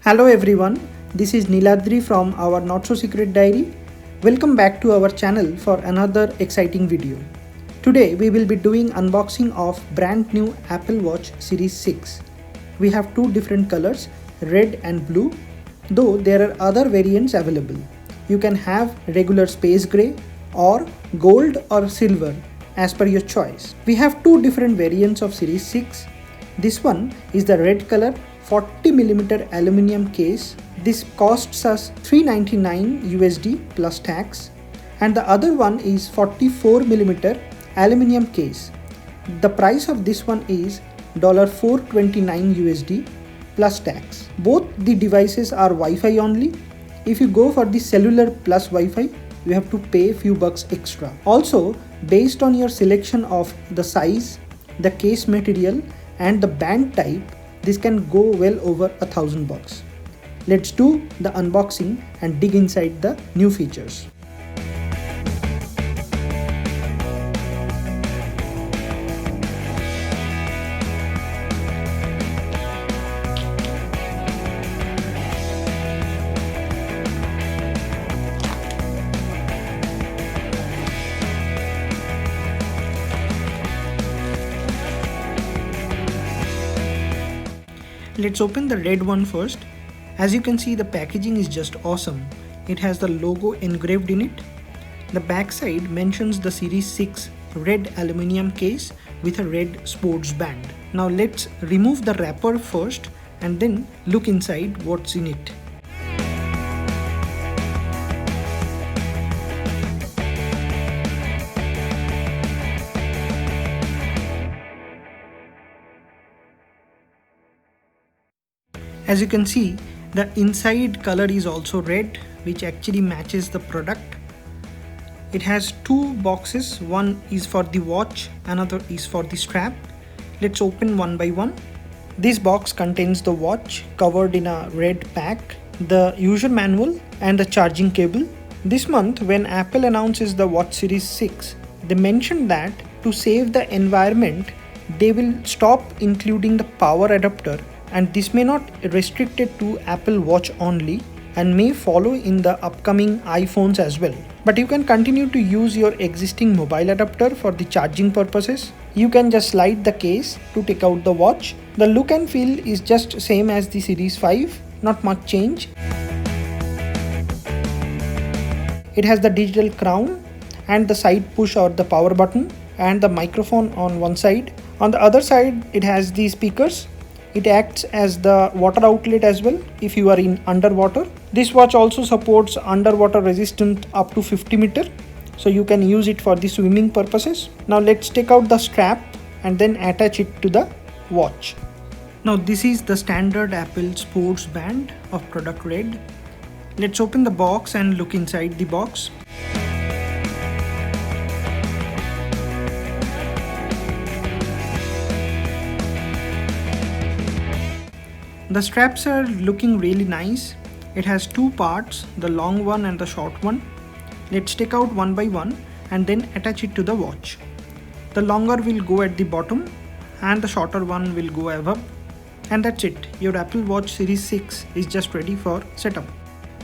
Hello everyone, this is Niladri from our Not So Secret Diary. Welcome back to our channel for another exciting video. Today we will be doing unboxing of brand new Apple Watch Series 6. We have two different colors, red and blue, though there are other variants available. You can have regular space grey or gold or silver as per your choice. We have two different variants of Series 6. This one is the red color 40mm aluminum case. This costs us $399 USD plus tax, and the other one is 44mm aluminum case. The price of this one is $429 USD plus tax. Both the devices are Wi-Fi only. If you go for the cellular plus Wi-Fi, you have to pay a few bucks extra. Also, based on your selection of the size, the case material and the band type, this can go well over $1,000. Let's do the unboxing and dig inside the new features. Let's open the red one first. As you can see, the packaging is just awesome. It has the logo engraved in it. The back side mentions the Series 6 red aluminum case with a red sports band. Now let's remove the wrapper first and then look inside what's in it. As you can see, the inside color is also red, which actually matches the product. It has two boxes, one is for the watch, another is for the strap. Let's open one by one. This box contains the watch covered in a red pack, the user manual and the charging cable. This month, when Apple announces the Watch Series 6, they mentioned that to save the environment, they will stop including the power adapter, and this may not restrict it to Apple Watch only and may follow in the upcoming iPhones as well. But you can continue to use your existing mobile adapter for the charging purposes. You can just slide the case to take out the watch. The look and feel is just same as the Series 5, not much change. It has the digital crown and the side push or the power button and the microphone on one side. On the other side, it has the speakers. It acts as the water outlet as well if you are in underwater. This watch also supports underwater resistant up to 50 meter, so you can use it for the swimming purposes. Now let's take out the strap and then attach it to the watch. Now this is the standard Apple sports band of product red. Let's open the box and look inside the box. The straps are looking really nice. It has two parts, the long one and the short one. Let's take out one by one and then attach it to the watch. The longer will go at the bottom and the shorter one will go above. And that's it. Your Apple Watch Series 6 is just ready for setup.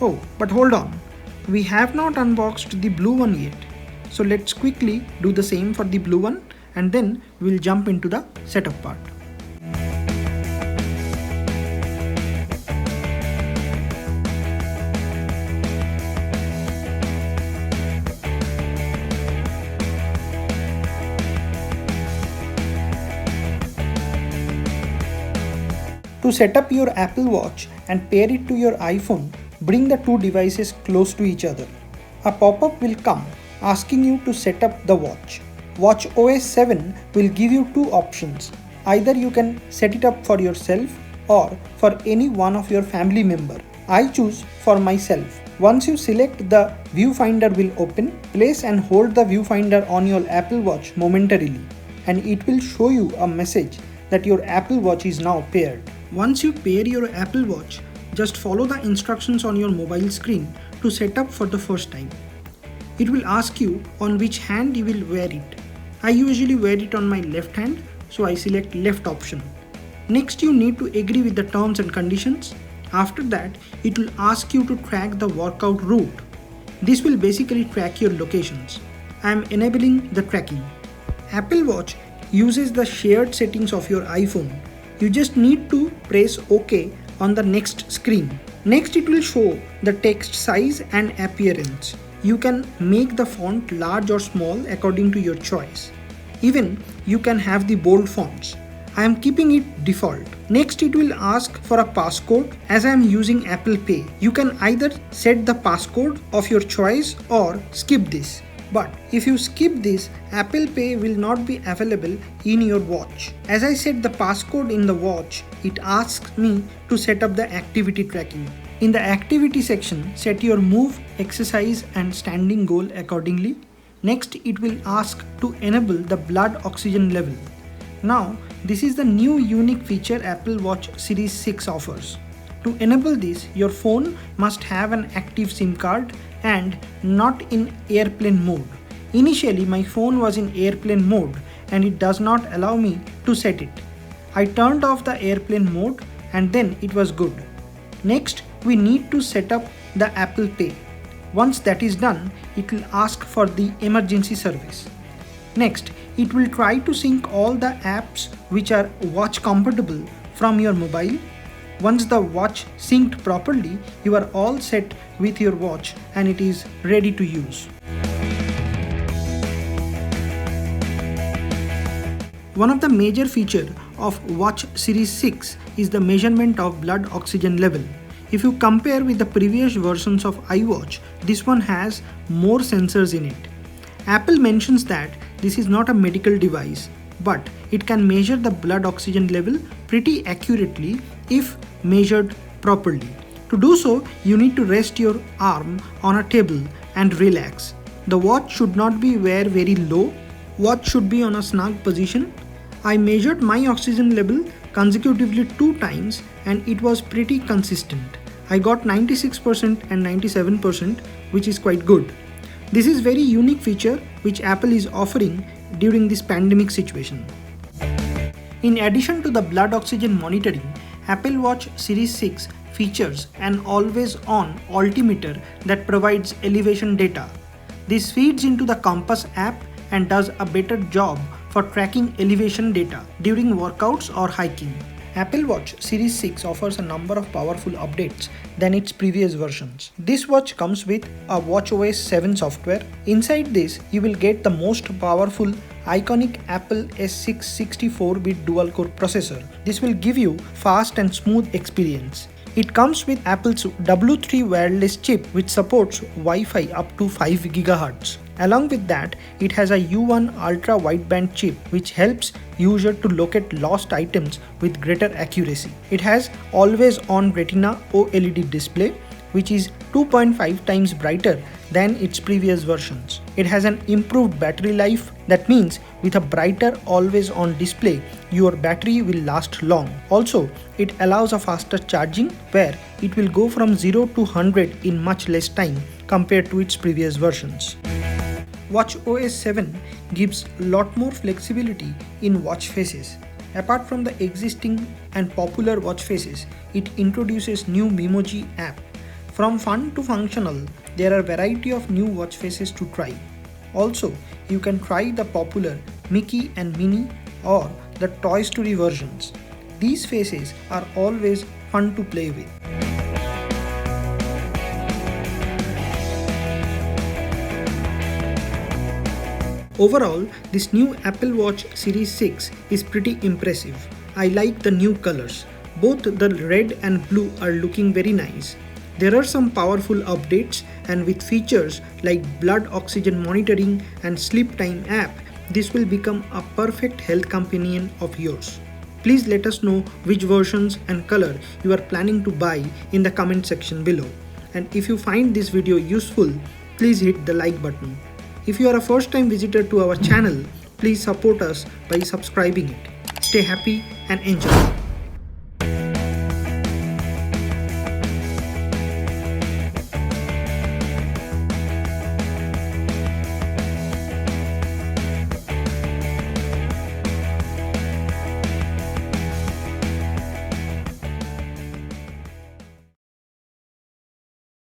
Oh, but hold on. We have not unboxed the blue one yet. So let's quickly do the same for the blue one and then we'll jump into the setup part. To set up your Apple Watch and pair it to your iPhone, bring the two devices close to each other. A pop-up will come asking you to set up the watch. watchOS 7 will give you two options. Either you can set it up for yourself or for any one of your family member. I choose for myself. Once you select, the viewfinder will open. Place and hold the viewfinder on your Apple Watch momentarily, and it will show you a message that your Apple Watch is now paired. Once you pair your Apple Watch, just follow the instructions on your mobile screen to set up for the first time. It will ask you on which hand you will wear it. I usually wear it on my left hand, so I select left option. Next, you need to agree with the terms and conditions. After that, it will ask you to track the workout route. This will basically track your locations. I am enabling the tracking. Apple Watch uses the shared settings of your iPhone. You just need to press OK on the next screen. Next, it will show the text size and appearance. You can make the font large or small according to your choice. Even you can have the bold fonts. I am keeping it default. Next, it will ask for a passcode. As I am using Apple Pay, you can either set the passcode of your choice or skip this. But if you skip this, Apple Pay will not be available in your watch. As I set the passcode in the watch, it asks me to set up the activity tracking. In the activity section, set your move, exercise and standing goal accordingly. Next, it will ask to enable the blood oxygen level. Now, this is the new unique feature Apple Watch Series 6 offers. To enable this, your phone must have an active SIM card and not in airplane mode. Initially, my phone was in airplane mode and it does not allow me to set it. I turned off the airplane mode and then it was good. Next, we need to set up the Apple Pay. Once that is done, it will ask for the emergency service. Next, it will try to sync all the apps which are watch compatible from your mobile. Once the watch synced properly, you are all set with your watch and it is ready to use. One of the major features of Watch Series 6 is the measurement of blood oxygen level. If you compare with the previous versions of iWatch, this one has more sensors in it. Apple mentions that this is not a medical device, but it can measure the blood oxygen level pretty accurately if measured properly. To do so, you need to rest your arm on a table and relax. The watch should not be wear very low. Watch should be on a snug position. I measured my oxygen level consecutively 2 times and it was pretty consistent. I got 96% and 97%, which is quite good. This is very unique feature which Apple is offering during this pandemic situation. In addition to the blood oxygen monitoring, Apple Watch Series 6 features an always-on altimeter that provides elevation data. This feeds into the Compass app and does a better job for tracking elevation data during workouts or hiking. Apple Watch Series 6 offers a number of powerful updates than its previous versions. This watch comes with a watchOS 7 software. Inside this, you will get the most powerful iconic Apple S6 64-bit dual-core processor. This will give you fast and smooth experience. It comes with Apple's W3 wireless chip which supports Wi-Fi up to 5 GHz. Along with that, it has a U1 ultra wideband chip which helps user to locate lost items with greater accuracy. It has always on Retina OLED display which is 2.5 times brighter than its previous versions. It has an improved battery life. That means with a brighter always on display, your battery will last long. Also, it allows a faster charging where it will go from 0 to 100 in much less time compared to its previous versions. watchOS 7 gives a lot more flexibility in watch faces. Apart from the existing and popular watch faces, it introduces new Memoji app. From fun to functional, there are a variety of new watch faces to try. Also, you can try the popular Mickey and Minnie or the Toy Story versions. These faces are always fun to play with. Overall, this new Apple Watch Series 6 is pretty impressive. I like the new colors. Both the red and blue are looking very nice. There are some powerful updates, and with features like blood oxygen monitoring and sleep time app, this will become a perfect health companion of yours. Please let us know which versions and color you are planning to buy in the comment section below. And if you find this video useful, please hit the like button. If you are a first time visitor to our channel, please support us by subscribing it. Stay happy and enjoy.